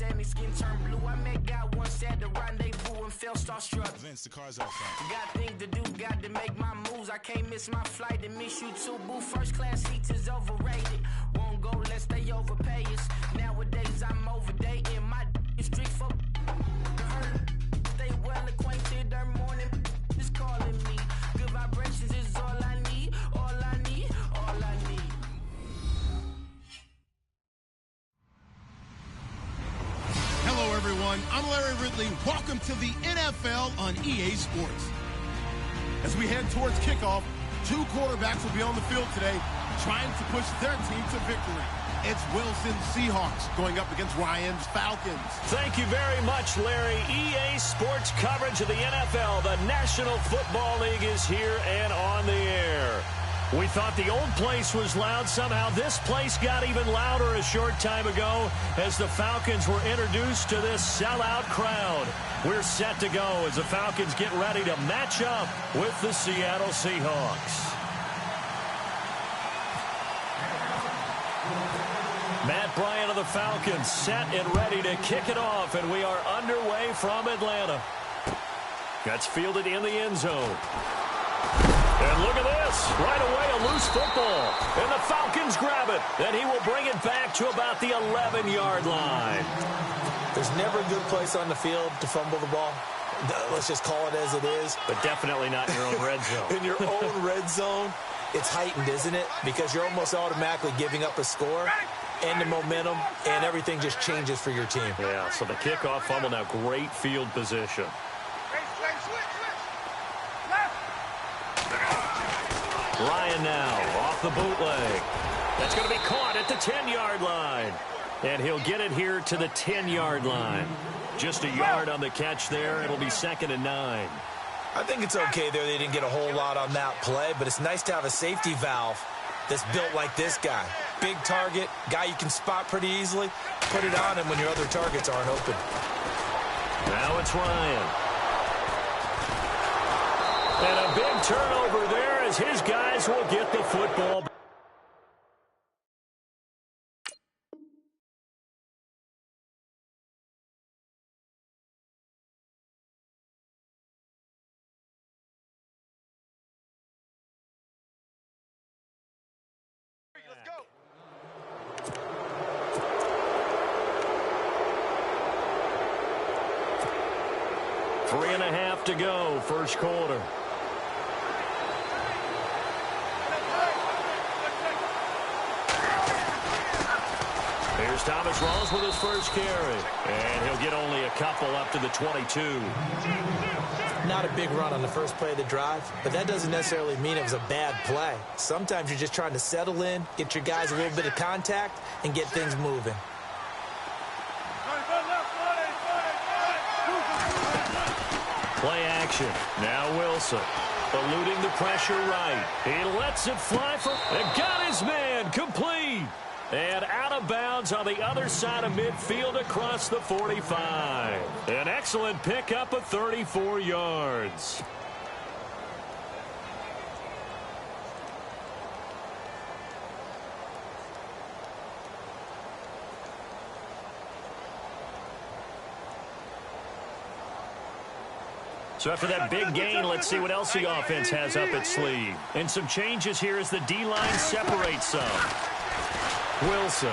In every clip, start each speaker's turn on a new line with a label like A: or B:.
A: and his skin turned blue. I met God once at the rendezvous and felt starstruck.
B: Vince, the car's out front.
A: Got things to do, got to make my moves. I can't miss my flight and miss you too, boo. First class seats is overrated. Won't go, let's they overpay us. Nowadays I'm overdating my street for stay well acquainted. Their morning is calling me. Good vibrations is all I need, all I need, all I need.
C: Hello, everyone. I'm Larry Ridley. Welcome to the NFL on EA Sports. As we head towards kickoff, two quarterbacks will be on the field today trying to push their team to victory. It's Wilson's Seahawks going up against Ryan's Falcons.
D: Thank you very much, Larry. EA Sports coverage of the NFL. The National Football League is here and on the air. We thought the old place was loud. Somehow this place got even louder a short time ago as the Falcons were introduced to this sellout crowd. We're set to go as the Falcons get ready to match up with the Seattle Seahawks. Matt Bryant of the Falcons set and ready to kick it off, and we are underway from Atlanta. That's fielded in the end zone. And look at this. Right away, a loose football. And the Falcons grab it. And he will bring it back to about the 11-yard line.
E: There's never a good place on the field to fumble the ball. Let's just call it as it is.
D: But definitely not in your own red zone.
E: In your own red zone, it's heightened, isn't it? Because you're almost automatically giving up a score and the momentum, and everything just changes for your team.
D: Yeah, so the kickoff fumble now, great field position. Ryan now off the bootleg. That's going to be caught at the 10-yard line. And he'll get it here to the 10-yard line. Just a yard on the catch there. It'll be 2nd and 9.
E: I think it's okay there. They didn't get a whole lot on that play, but it's nice to have a safety valve that's built like this guy. Big target, guy you can spot pretty easily. Put it on him when your other targets aren't open.
D: Now it's Ryan. And a big turnover there as his guys will get the football.
F: Let's go.
D: 3.5 to go, first quarter. Here's Thomas Rawls with his first carry. And he'll get only a couple up to the 22.
E: Not a big run on the first play of the drive, but that doesn't necessarily mean it was a bad play. Sometimes you're just trying to settle in, get your guys a little bit of contact, and get things moving.
D: Play action. Now Wilson. Eluding the pressure right. He lets it fly for... And got his man. Complete. And out of bounds on the other side of midfield across the 45. An excellent pickup of 34 yards. So after that big gain, let's see what else the offense has up its sleeve. And some changes here as the D-line separates some. Wilson.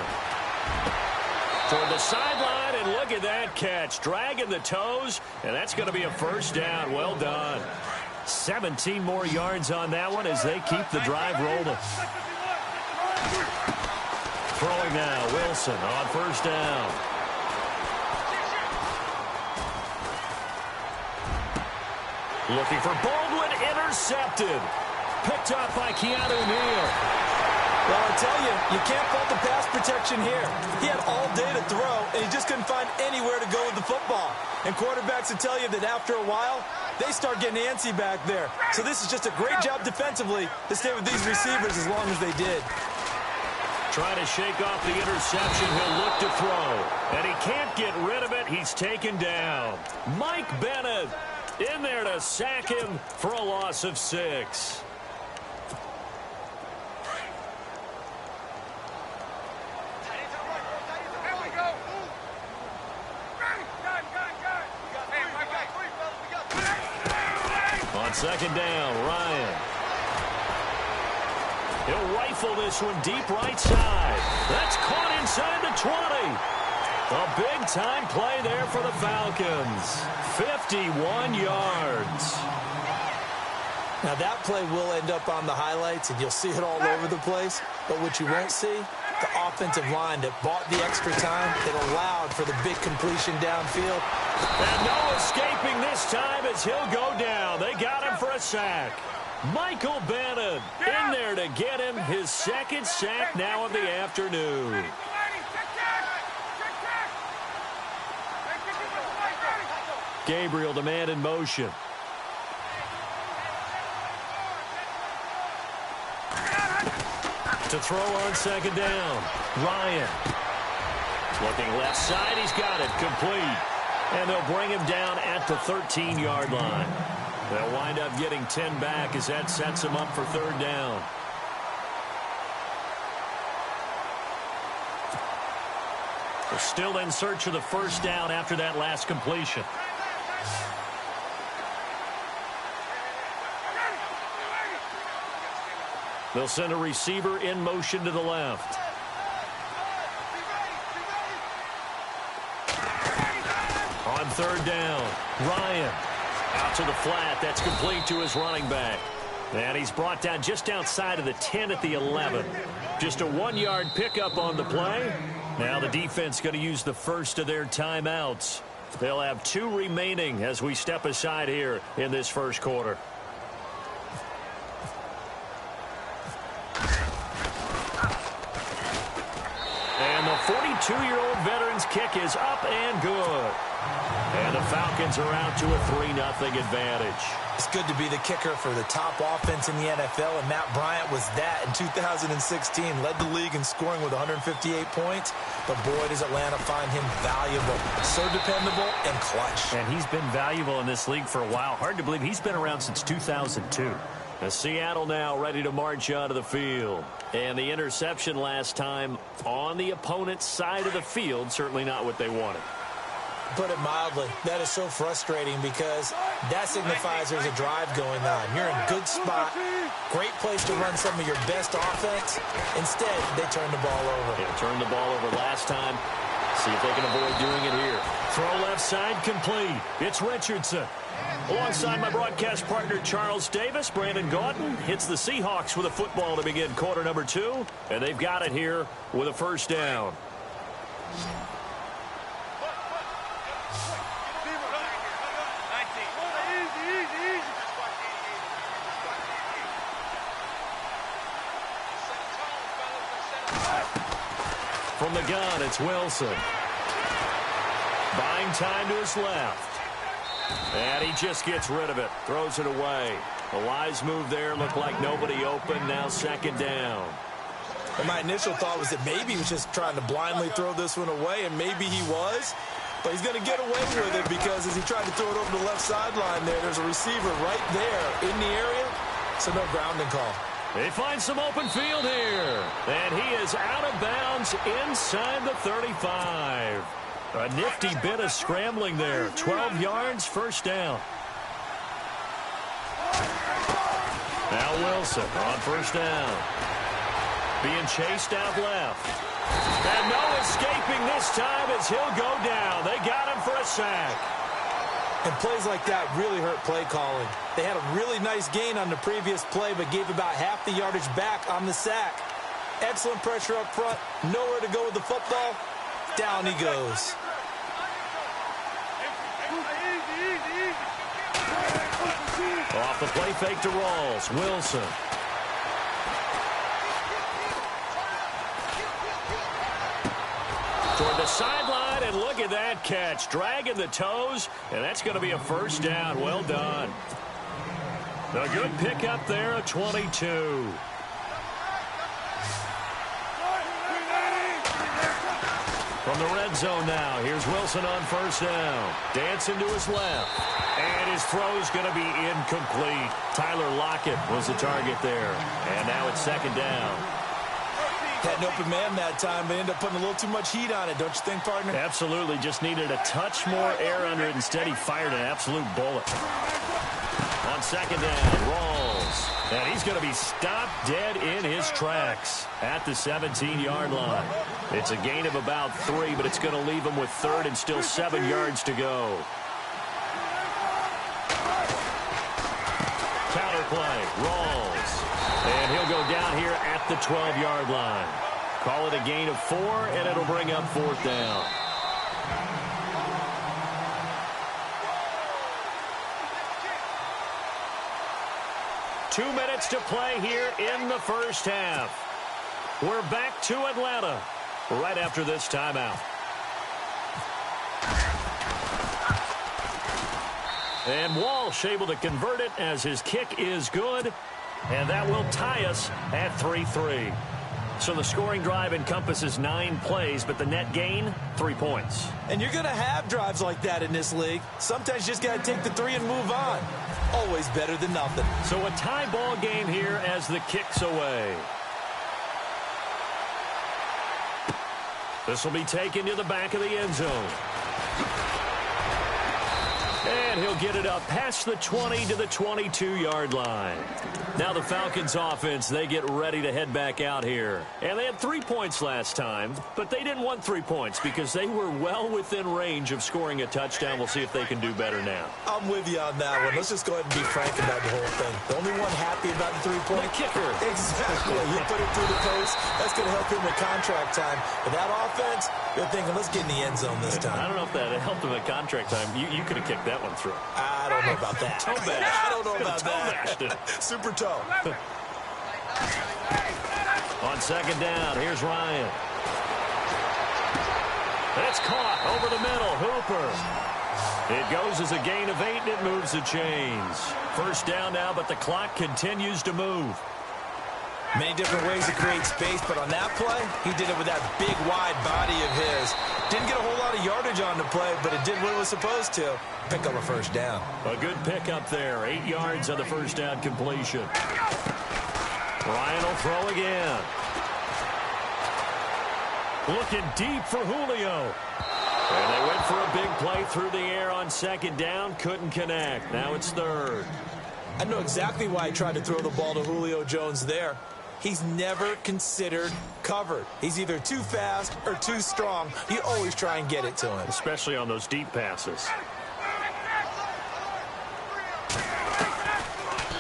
D: Toward the sideline, and look at that catch. Dragging the toes, and that's going to be a first down. Well done. 17 more yards on that one as they keep the drive rolling. Throwing now, Wilson on first down. Looking for Baldwin, intercepted. Picked up by Keanu Neal.
E: Well, I tell you, you can't fault the pass protection here. He had all day to throw, and he just couldn't find anywhere to go with the football. And quarterbacks will tell you that after a while, they start getting antsy back there. So this is just a great job defensively to stay with these receivers as long as they did.
D: Trying to shake off the interception, he'll look to throw. And he can't get rid of it. He's taken down. Mike Bennett in there to sack him for a loss of 6. On second down, Ryan. He'll rifle this one deep right side. That's caught inside the 20. A big-time play there for the Falcons. 51 yards.
E: Now, that play will end up on the highlights, and you'll see it all over the place. But what you won't see, the offensive line that bought the extra time, that allowed for the big completion downfield.
D: And no escaping this time as he'll go down. They got him for a sack. Michael Bannon in there to get him his second sack now of the afternoon. Gabriel, the man in motion. To throw on second down. Ryan. Looking left side. He's got it. Complete. And they'll bring him down at the 13-yard line. They'll wind up getting 10 back as that sets him up for third down. They're still in search of the first down after that last completion. They'll send a receiver in motion to the left. On third down, Ryan. Out to the flat. That's complete to his running back. And he's brought down just outside of the 10 at the 11. Just a 1-yard pickup on the play. Now the defense going to use the first of their timeouts. They'll have 2 remaining as we step aside here in this first quarter. And the 42-year-old veteran's kick is up and good. And the Falcons are out to a 3-0 advantage.
E: It's good to be the kicker for the top offense in the NFL, and Matt Bryant was that in 2016. Led the league in scoring with 158 points, but boy, does Atlanta find him valuable. So dependable and clutch.
D: And he's been valuable in this league for a while. Hard to believe he's been around since 2002. Seattle now ready to march onto the field. And the interception last time on the opponent's side of the field, certainly not what they wanted.
E: Put it mildly, that is so frustrating because that signifies there's a drive going on. You're in a good spot, great place to run some of your best offense. Instead, they turn the ball over.
D: Yeah, turned the ball over last time. See if they can avoid doing it here. Throw left side complete. It's Richardson. Alongside my broadcast partner, Charles Davis, Brandon Gaudin hits the Seahawks with a football to begin quarter number 2. And they've got it here with a first down. From the gun, it's Wilson. Buying time to his left. And he just gets rid of it. Throws it away. A wise move there. Looked like nobody open. Now second down.
E: And my initial thought was that maybe he was just trying to blindly throw this one away, and maybe he was. But he's going to get away with it because as he tried to throw it over the left sideline there's a receiver right there in the area. So no grounding call.
D: They find some open field here. And he is out of bounds inside the 35. A nifty bit of scrambling there. 12 yards, first down. Now Wilson on first down. Being chased out left. And no escaping this time as he'll go down. They got him for a sack.
E: And plays like that really hurt play calling. They had a really nice gain on the previous play, but gave about half the yardage back on the sack. Excellent pressure up front. Nowhere to go with the football. Down he goes.
D: Off the play fake to Rawls. Wilson. Toward the sideline, and look at that catch. Dragging the toes, and that's going to be a first down. Well done. A good pickup there, a 22. From the red zone now, here's Wilson on first down. Dancing to his left. And his throw's going to be incomplete. Tyler Lockett was the target there. And now it's second down.
E: Had an open man that time, but ended up putting a little too much heat on it, don't you think, partner?
D: Absolutely. Just needed a touch more air under it. Instead, he fired an absolute bullet. On second down, rolls. And he's going to be stopped dead in his tracks at the 17-yard line. It's a gain of about 3, but it's going to leave him with third and still 7 yards to go. Counter play, rolls. And he'll go down here at the 12-yard line. Call it a gain of 4, and it'll bring up fourth down. Two minutes to play here in the first half. We're back to Atlanta right after this timeout. And Walsh able to convert it as his kick is good. And that will tie us at 3-3. So the scoring drive encompasses 9 plays, but the net gain, 3 points.
E: And you're going to have drives like that in this league. Sometimes you just got to take the 3 and move on. Always better than nothing.
D: So a tie ball game here as the kick's away. This will be taken to the back of the end zone. And he'll get it up past the 20 to the 22-yard line. Now the Falcons offense, they get ready to head back out here. And they had 3 points last time, but they didn't want 3 points because they were well within range of scoring a touchdown. We'll see if they can do better now.
E: I'm with you on that one. Let's just go ahead and be frank about the whole thing. The only one happy about the 3-point?
D: The kicker.
E: Exactly. You put it through the post. That's going to help him with contract time. But that offense, they're thinking, let's get in the end zone this time.
D: I don't know if that helped him at contract time. You could have kicked that one through.
E: I don't know about that.
D: Toe bash.
E: I don't know about that. Super toe.
D: On second down, here's Ryan. It's caught over the middle. Hooper. It goes as a gain of 8, and it moves the chains. First down now, but the clock continues to move.
E: Many different ways to create space, but on that play, he did it with that big, wide body of his. Didn't get a whole lot of yardage on the play, but it did what it was supposed to. Pick up a first down.
D: A good pickup there. 8 yards on the first down completion. Ryan will throw again. Looking deep for Julio. And they went for a big play through the air on second down. Couldn't connect. Now it's third.
E: I know exactly why he tried to throw the ball to Julio Jones there. He's never considered covered. He's either too fast or too strong. You always try and get it to him.
D: Especially on those deep passes.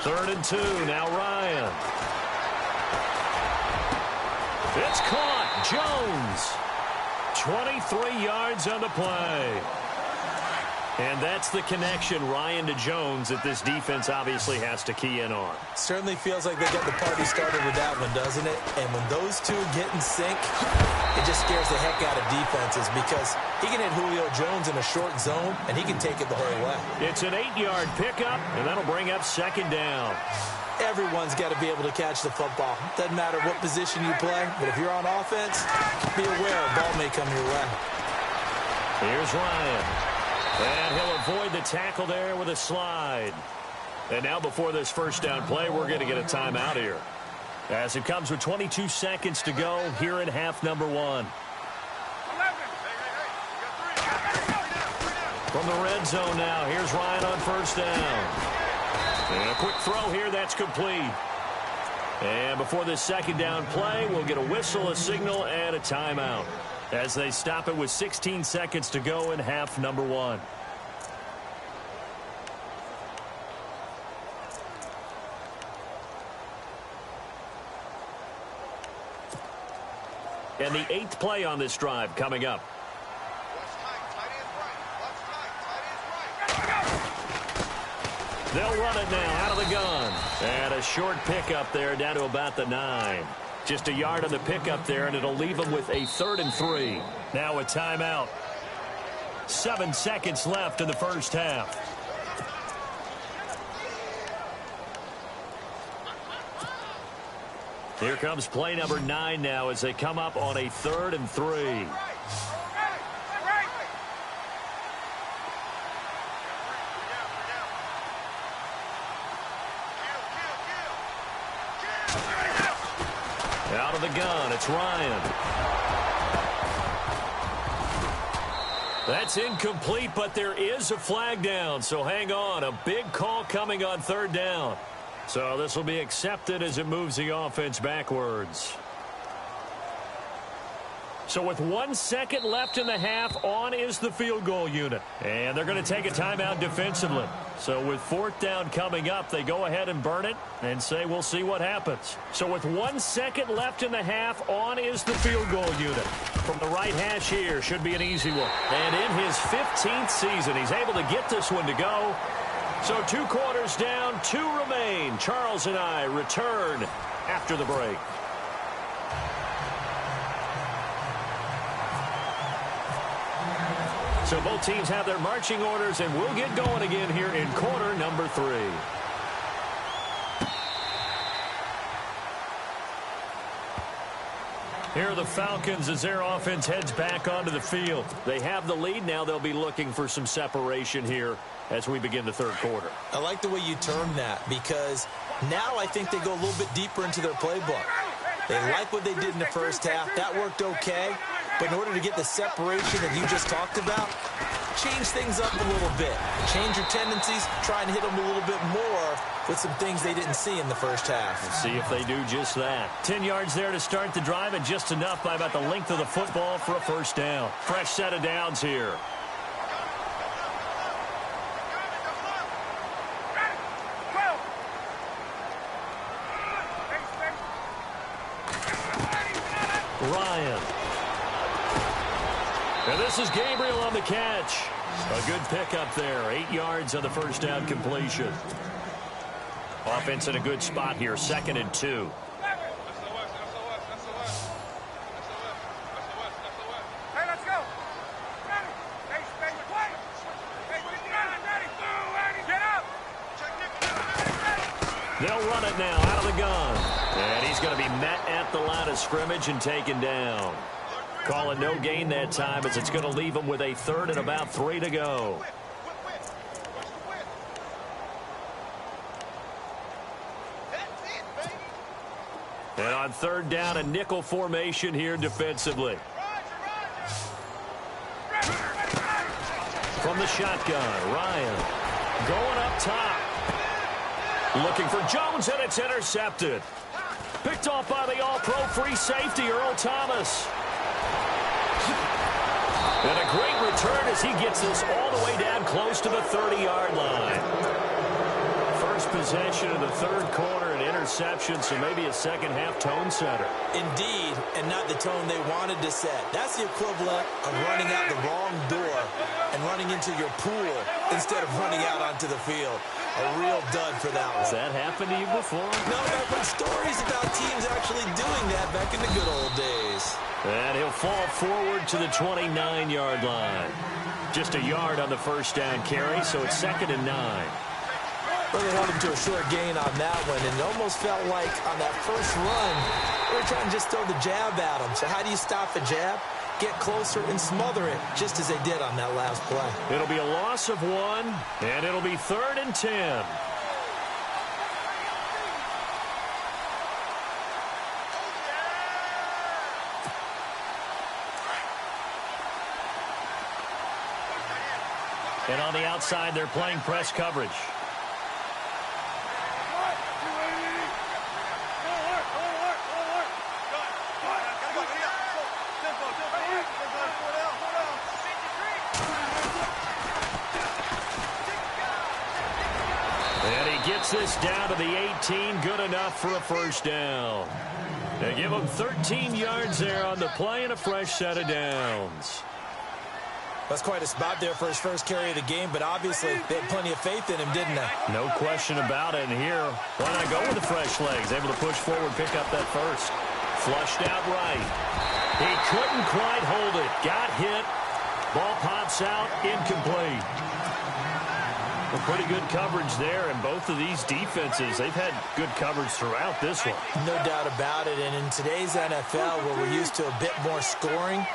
D: 3rd and 2. Now Ryan. It's caught. Jones. 23 yards on the play. And that's the connection, Ryan to Jones, that this defense obviously has to key in on.
E: Certainly feels like they got the party started with that one, doesn't it? And when those two get in sync, it just scares the heck out of defenses because he can hit Julio Jones in a short zone, and he can take it the whole way.
D: It's an 8-yard pickup, and that'll bring up second down.
E: Everyone's got to be able to catch the football. Doesn't matter what position you play, but if you're on offense, be aware a ball may come your way.
D: Here's Ryan. And he'll avoid the tackle there with a slide. And now before this first down play, we're going to get a timeout here. As it comes with 22 seconds to go here in half number 1. From the red zone now, here's Ryan on first down. And a quick throw here, that's complete. And before this second down play, we'll get a whistle, a signal, and a timeout as they stop it with 16 seconds to go in half number 1. And the 8th play on this drive coming up. They'll run it now out of the gun. And a short pickup there down to about the 9. Just a yard on the pickup there, and it'll leave them with a 3rd and 3. Now a timeout. 7 seconds left in the first half. Here comes play number 9 now as they come up on a 3rd and 3. Out of the gun, it's Ryan. That's incomplete, but there is a flag down, so hang on. A big call coming on third down. So this will be accepted as it moves the offense backwards. So with 1 second left in the half, on is the field goal unit. And they're going to take a timeout defensively. So with fourth down coming up, they go ahead and burn it and say we'll see what happens. So with 1 second left in the half, on is the field goal unit. From the right hash here, should be an easy one. And in his 15th season, he's able to get this one to go. So 2 quarters down, 2 remain. Charles and I return after the break. So both teams have their marching orders, and we'll get going again here in quarter number 3. Here are the Falcons as their offense heads back onto the field. They have the lead. Now they'll be looking for some separation here as we begin the third quarter.
E: I like the way you term that, because now I think they go a little bit deeper into their playbook. They like what they did in the first half. That worked okay. But in order to get the separation that you just talked about, change things up a little bit. Change your tendencies. Try and hit them a little bit more with some things they didn't see in the first half.
D: Let's see if they do just that. 10 yards there to start the drive, and just enough by about the length of the football for a first down. Fresh set of downs here. Ryan. And this is Gabriel on the catch. A good pickup there. 8 yards on the first down completion. Offense in a good spot here. 2nd and 2. They'll run it now out of the gun. And he's going to be met at the line of scrimmage and taken down. Calling no gain that time, as it's going to leave him with a 3rd and about 3 to go. And on 3rd down, a nickel formation here defensively. From the shotgun, Ryan going up top. Looking for Jones, and it's intercepted. Picked off by the all-pro free safety, Earl Thomas. And a great return as he gets this all the way down close to the 30-yard line. First possession of the third quarter, an interception, so maybe a second-half tone setter.
E: Indeed, and not the tone they wanted to set. That's the equivalent of running out the wrong door and running into your pool instead of running out onto the field. A real dud for that one.
D: Has that happened to you before?
E: No, I've heard stories about teams actually doing that back in the good old days.
D: And he'll fall forward to the 29-yard line. Just a yard on the first down carry, so it's 2nd and 9.
E: Well, they held him to a short gain on that one, and it almost felt like on that first run, they were trying to just throw the jab at him. So how do you stop the jab? Get closer and smother it, just as they did on that last play.
D: It'll be a loss of 1, and it'll be 3rd and 10. And on the outside, they're playing press coverage. And he gets this down to the 18, good enough for a first down. They give him 13 yards there on the play and a fresh set of downs.
E: That's quite a spot there for his first carry of the game, but obviously they had plenty of faith in him, didn't they?
D: No question about it. And here, why not go with the fresh legs? Able to push forward, pick up that first. Flushed out right. He couldn't quite hold it. Got hit. Ball pops out, incomplete. Well, pretty good coverage there, and both of these defenses, they've had good coverage throughout this one.
E: No doubt about it, and in today's NFL, where we're used to a bit more scoring,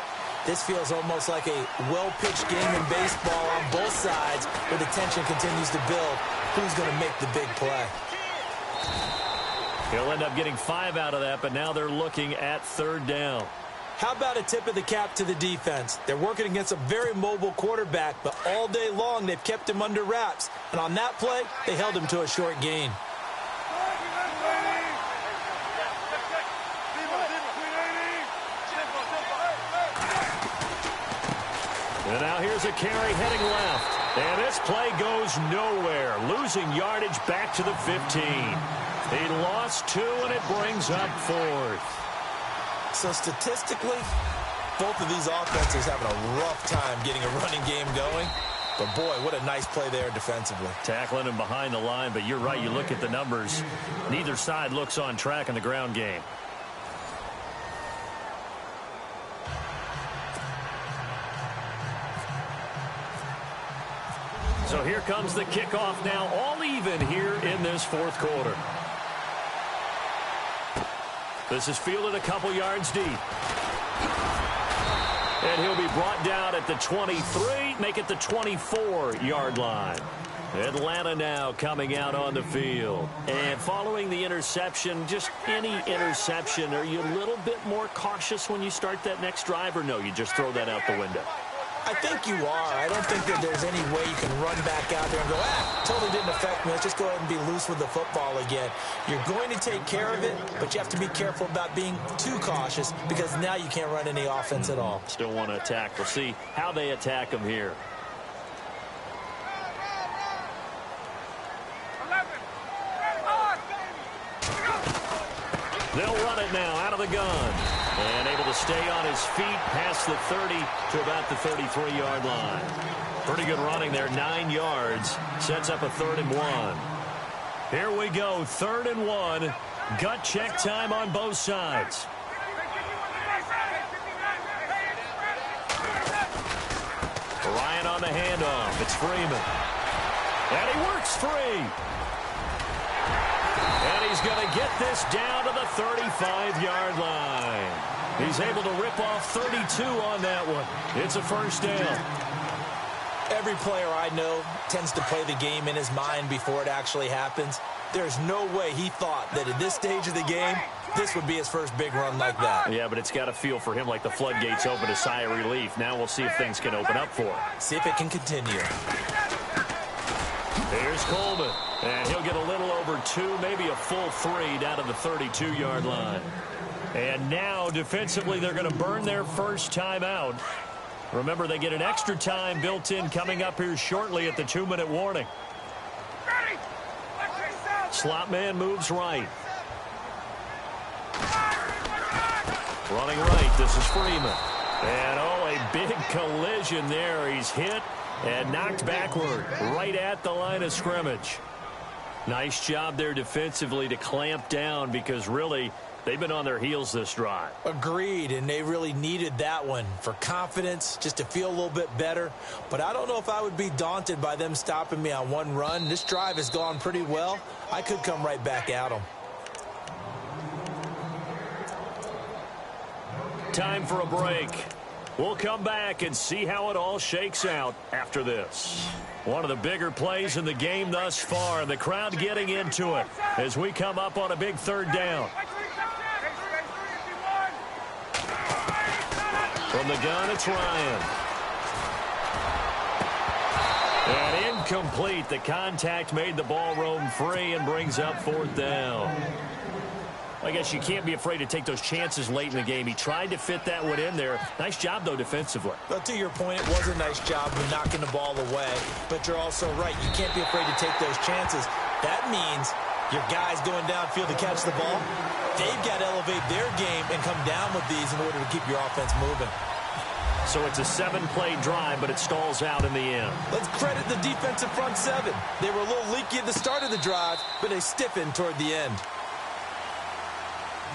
E: this feels almost like a well-pitched game in baseball on both sides, where the tension continues to build. Who's going to make the big play?
D: He'll end up getting 5 out of that, but now they're looking at 3rd down.
E: How about a tip of the cap to the defense? They're working against a very mobile quarterback, but all day long they've kept him under wraps. And on that play, they held him to a short gain.
D: And now here's a carry heading left. And this play goes nowhere. Losing yardage back to the 15. He lost 2, and it brings up 4th.
E: So statistically, both of these offenses having a rough time getting a running game going. But boy, what a nice play there defensively.
D: Tackling him behind the line, but you're right. You look at the numbers. Neither side looks on track in the ground game. So here comes the kickoff now, all even here in this 4th quarter. This is fielded a couple yards deep. And he'll be brought down at the 23, make it the 24-yard line. Atlanta now coming out on the field. And following the interception, just any interception, are you a little bit more cautious when you start that next drive, or no, you just throw that out the window?
E: I think you are. I don't think that there's any way you can run back out there and go, totally didn't affect me. Let's just go ahead and be loose with the football again. You're going to take care of it, but you have to be careful about being too cautious because now you can't run any offense at all.
D: Still want to attack. We'll see how they attack him here. They'll run it now out of the gun. And able to stay on his feet past the 30 to about the 33-yard line. Pretty good running there, 9 yards. Sets up a 3rd and 1. Here we go, 3rd and 1. Gut check time on both sides. Ryan on the handoff. It's Freeman. And he works free. And he's going to get this down to the 35-yard line. He's able to rip off 32 on that one. It's a 1st down.
E: Every player I know tends to play the game in his mind before it actually happens. There's no way he thought that at this stage of the game, this would be his first big run like that.
D: Yeah, but it's got to feel for him like the floodgates open, a sigh of relief. Now we'll see if things can open up for him.
E: See if it can continue.
D: Here's Coleman. And he'll get a little over 2, maybe a full 3 down to the 32-yard line. And now, defensively, they're going to burn their first time out. Remember, they get an extra time built in coming up here shortly at the 2-minute warning. Slot man moves right. Running right, this is Freeman. And, a big collision there. He's hit and knocked backward right at the line of scrimmage. Nice job there defensively to clamp down because really they've been on their heels this drive.
E: Agreed, and they really needed that one for confidence, just to feel a little bit better. But I don't know if I would be daunted by them stopping me on one run. This drive has gone pretty well. I could come right back at them.
D: Time for a break. We'll come back and see how it all shakes out after this. One of the bigger plays in the game thus far, and the crowd getting into it as we come up on a big 3rd down. From the gun, it's Ryan. And incomplete. The contact made the ball roam free and brings up 4th down. I guess you can't be afraid to take those chances late in the game. He tried to fit that one in there. Nice job, though, defensively.
E: Well, to your point, it was a nice job of knocking the ball away. But you're also right. You can't be afraid to take those chances. That means your guys going downfield to catch the ball, they've got to elevate their game and come down with these in order to keep your offense moving.
D: So it's a 7-play drive, but it stalls out in the end.
E: Let's credit the defensive front 7. They were a little leaky at the start of the drive, but they stiffened toward the end.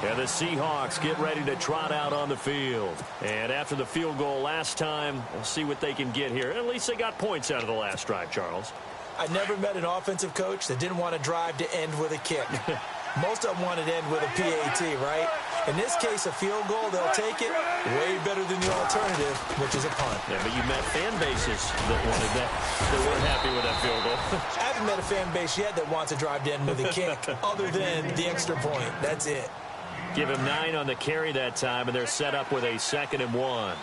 D: And the Seahawks get ready to trot out on the field. And after the field goal last time, we'll see what they can get here. At least they got points out of the last drive, Charles.
E: I never met an offensive coach that didn't want to drive to end with a kick. Most of them wanted to end with a PAT, right? In this case, a field goal, they'll take it way better than the alternative, which is a punt.
D: Yeah, but you met fan bases that wanted that. They weren't happy with that field goal.
E: I haven't met a fan base yet that wants to drive to end with a kick, other than the extra point. That's it.
D: Give him 9 on the carry that time, and they're set up with a 2nd and 1.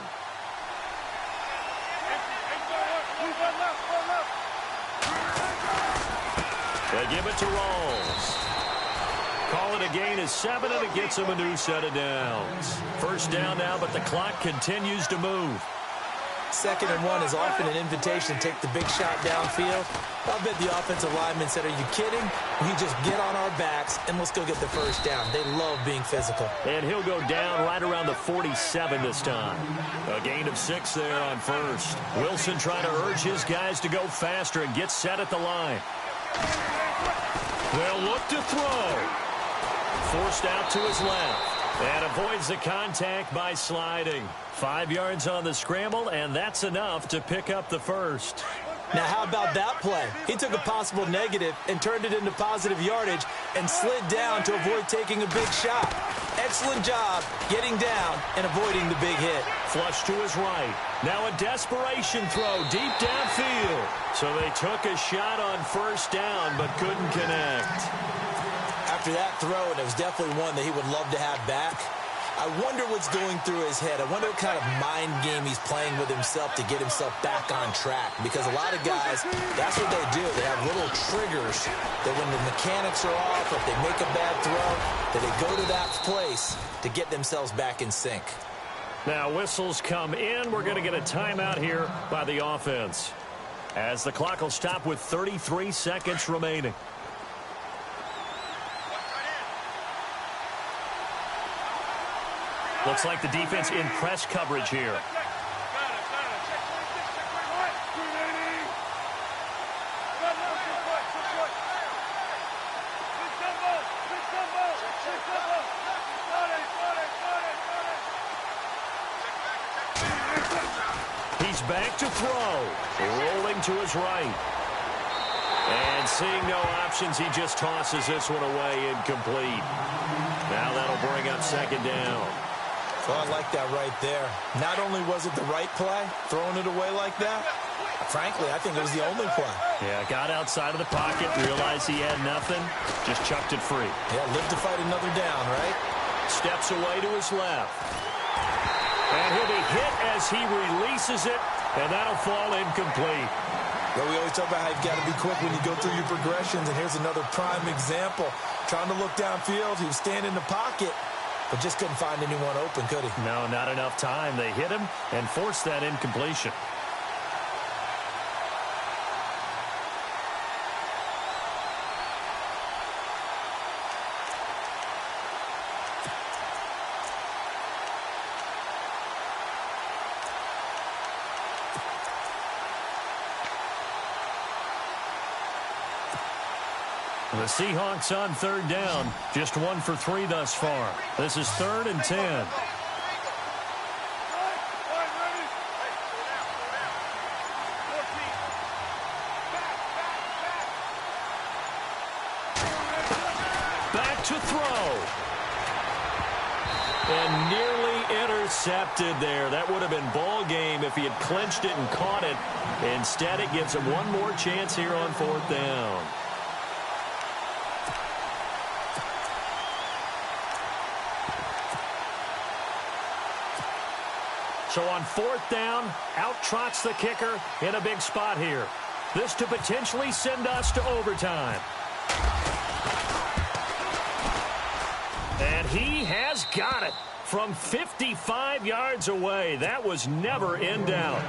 D: They give it to Rawls. Call it a gain of 7, and it gets him a new set of downs. First down now, but the clock continues to move.
E: 2nd and 1 is often an invitation to take the big shot downfield. I bet the offensive lineman said, are you kidding? We just get on our backs and let's go get the first down. They love being physical.
D: And he'll go down right around the 47 this time. A gain of 6 there on first. Wilson trying to urge his guys to go faster and get set at the line. They'll look to throw. Forced out to his left. And avoids the contact by sliding. 5 yards on the scramble, and that's enough to pick up the first.
E: Now, how about that play? He took a possible negative and turned it into positive yardage and slid down to avoid taking a big shot. Excellent job getting down and avoiding the big hit.
D: Flush to his right. Now a desperation throw deep downfield. So they took a shot on first down but couldn't connect.
E: After that throw, and it was definitely one that he would love to have back, I wonder what's going through his head. I wonder what kind of mind game he's playing with himself to get himself back on track. Because a lot of guys, that's what they do. They have little triggers that when the mechanics are off, or if they make a bad throw, that they go to that place to get themselves back in sync.
D: Now whistles come in. We're going to get a timeout here by the offense, as the clock will stop with 33 seconds remaining. Looks like the defense in press coverage here. He's back to throw. Rolling to his right. And seeing no options, he just tosses this one away incomplete. Now that'll bring up 2nd down.
E: Well, I like that right there. Not only was it the right play, throwing it away like that, frankly, I think it was the only play.
D: Yeah, got outside of the pocket, realized he had nothing, just chucked it free.
E: Yeah, live to fight another down, right?
D: Steps away to his left. And he'll be hit as he releases it, and that'll fall incomplete.
E: Well, we always talk about how you've got to be quick when you go through your progressions, and here's another prime example. Trying to look downfield, he was standing in the pocket, but just couldn't find anyone open, could he?
D: No, not enough time. They hit him and forced that incompletion. The Seahawks on 3rd down. Just 1 for 3 thus far. This is 3rd and 10. Back to throw. And nearly intercepted there. That would have been ball game if he had clinched it and caught it. Instead, it gives him one more chance here on 4th down. So on 4th down, out trots the kicker in a big spot here. This to potentially send us to overtime. And he has got it from 55 yards away. That was never in doubt.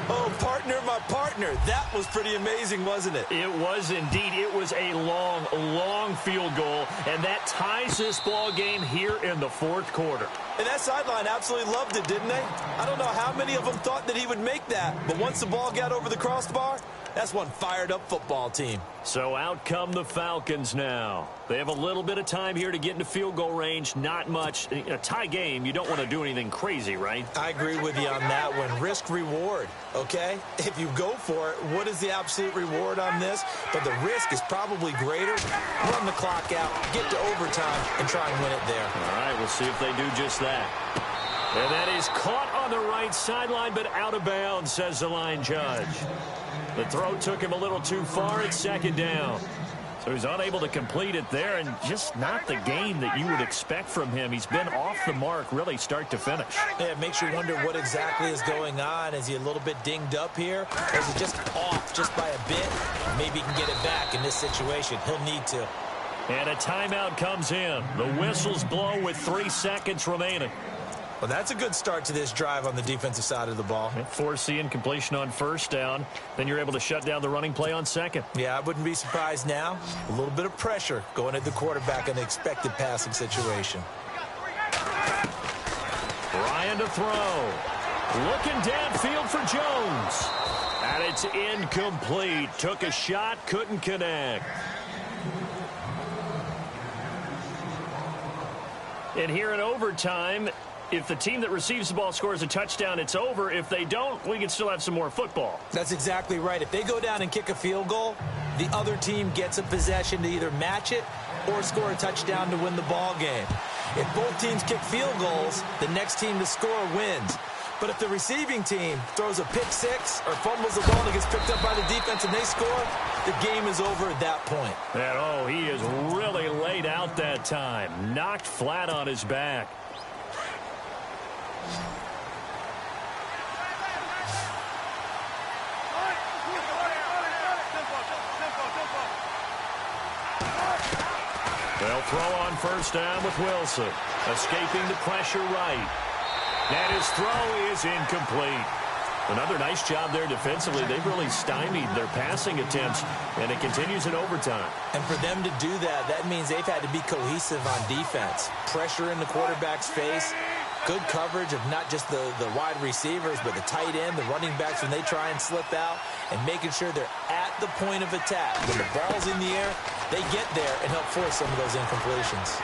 E: Oh, partner, my partner. That was pretty amazing, wasn't it?
D: It was indeed. It was a long, long field goal, and that ties this ball game here in the 4th quarter.
E: And that sideline absolutely loved it, didn't they? I don't know how many of them thought that he would make that, but once the ball got over the crossbar, that's one fired-up football team.
D: So out come the Falcons now. They have a little bit of time here to get into field goal range. Not much. A tie game, you don't want to do anything crazy, right?
E: I agree with you on that one. Risk-reward, okay? If you go for it, what is the absolute reward on this? But the risk is probably greater. Run the clock out, get to overtime, and try and win it there.
D: All right, we'll see if they do just that. And that is caught on the right sideline, but out of bounds, says the line judge. The throw took him a little too far at 2nd down. So he's unable to complete it there, and just not the game that you would expect from him. He's been off the mark really start to finish.
E: Yeah, it makes you wonder what exactly is going on. Is he a little bit dinged up here? Or is he just off just by a bit? Maybe he can get it back in this situation. He'll need to.
D: And a timeout comes in. The whistles blow with 3 seconds remaining.
E: Well, that's a good start to this drive on the defensive side of the ball.
D: Force the incompletion on first down. Then you're able to shut down the running play on second.
E: Yeah, I wouldn't be surprised now. A little bit of pressure going at the quarterback in the expected passing situation.
D: Ryan to throw. Looking downfield for Jones. And it's incomplete. Took a shot, couldn't connect. And here in overtime, if the team that receives the ball scores a touchdown, it's over. If they don't, we can still have some more football.
E: That's exactly right. If they go down and kick a field goal, the other team gets a possession to either match it or score a touchdown to win the ball game. If both teams kick field goals, the next team to score wins. But if the receiving team throws a pick six or fumbles the ball and it gets picked up by the defense and they score, the game is over at that point.
D: And oh, he is really laid out that time. Knocked flat on his back. They'll throw on first down with Wilson. Escaping the pressure right. And his throw is incomplete. Another nice job there defensively. They've really stymied their passing attempts, and it continues in overtime.
E: And for them to do that, that means they've had to be cohesive on defense. Pressure in the quarterback's face. Good coverage of not just the wide receivers, but the tight end, the running backs when they try and slip out, and making sure they're at the point of attack. When the ball's in the air, they get there and help force some of those incompletions.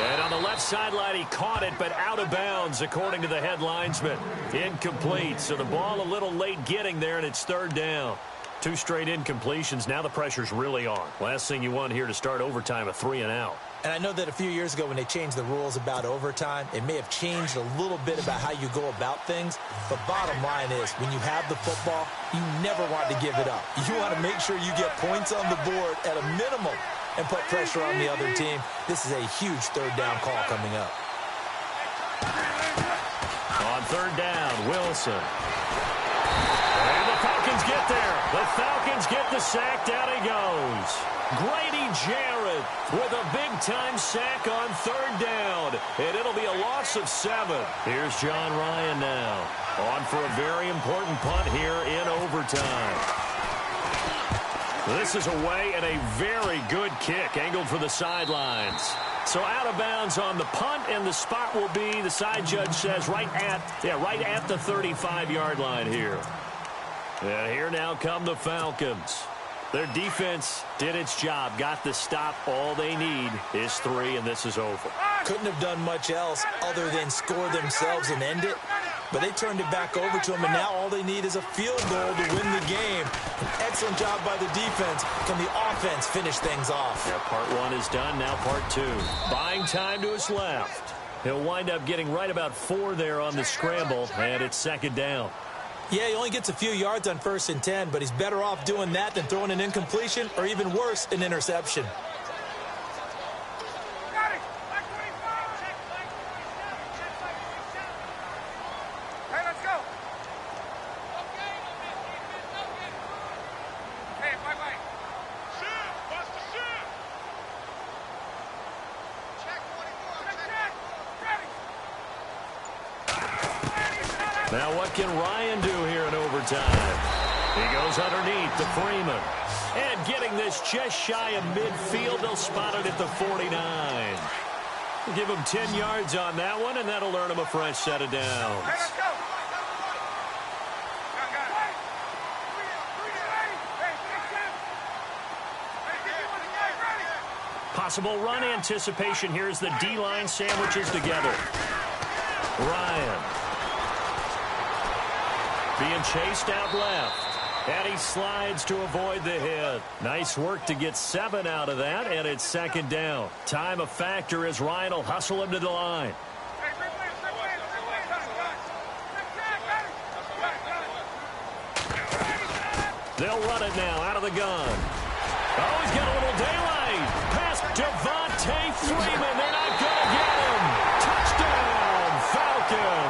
D: And on the left sideline, he caught it, but out of bounds, according to the head linesman. Incomplete, so the ball a little late getting there, and it's third down. 2 straight incompletions. Now the pressure's really on. Last thing you want here to start overtime, a 3 and out.
E: And I know that a few years ago when they changed the rules about overtime, it may have changed a little bit about how you go about things. But bottom line is, when you have the football, you never want to give it up. You want to make sure you get points on the board at a minimum and put pressure on the other team. This is a huge third down call coming up.
D: On third down, Wilson. And the Falcons get there. The Falcons get the sack. Down he goes. Grady Jarrett with a big-time sack on third down. And it'll be a loss of 7. Here's John Ryan now. On for a very important punt here in overtime. This is away and a very good kick angled for the sidelines. So out of bounds on the punt, and the spot will be, the side judge says, right at the 35-yard line here. And here now come the Falcons. Their defense did its job, got the stop. All they need is 3, and this is over.
E: Couldn't have done much else other than score themselves and end it. But they turned it back over to them, and now all they need is a field goal to win the game. An excellent job by the defense. Can the offense finish things off?
D: Yeah, part 1 is done, now part 2. Buying time to his left. He'll wind up getting right about 4 there on the scramble, and it's second down.
E: Yeah, he only gets a few yards on 1st and 10, but he's better off doing that than throwing an incompletion or even worse, an interception.
D: Now what can Ryan do here in overtime? He goes underneath to Freeman. And getting this just shy of midfield, they'll spot it at the 49. Give him 10 yards on that one, and that'll earn him a fresh set of downs. Possible run anticipation here as the D-line sandwiches together. Ryan. Being chased out left. And he slides to avoid the hit. Nice work to get 7 out of that, and it's second down. Time a factor as Ryan will hustle him to the line. They'll run it now out of the gun. Oh, he's got a little daylight. Past Devontae Freeman. They're not going to get him. Touchdown, Falcons.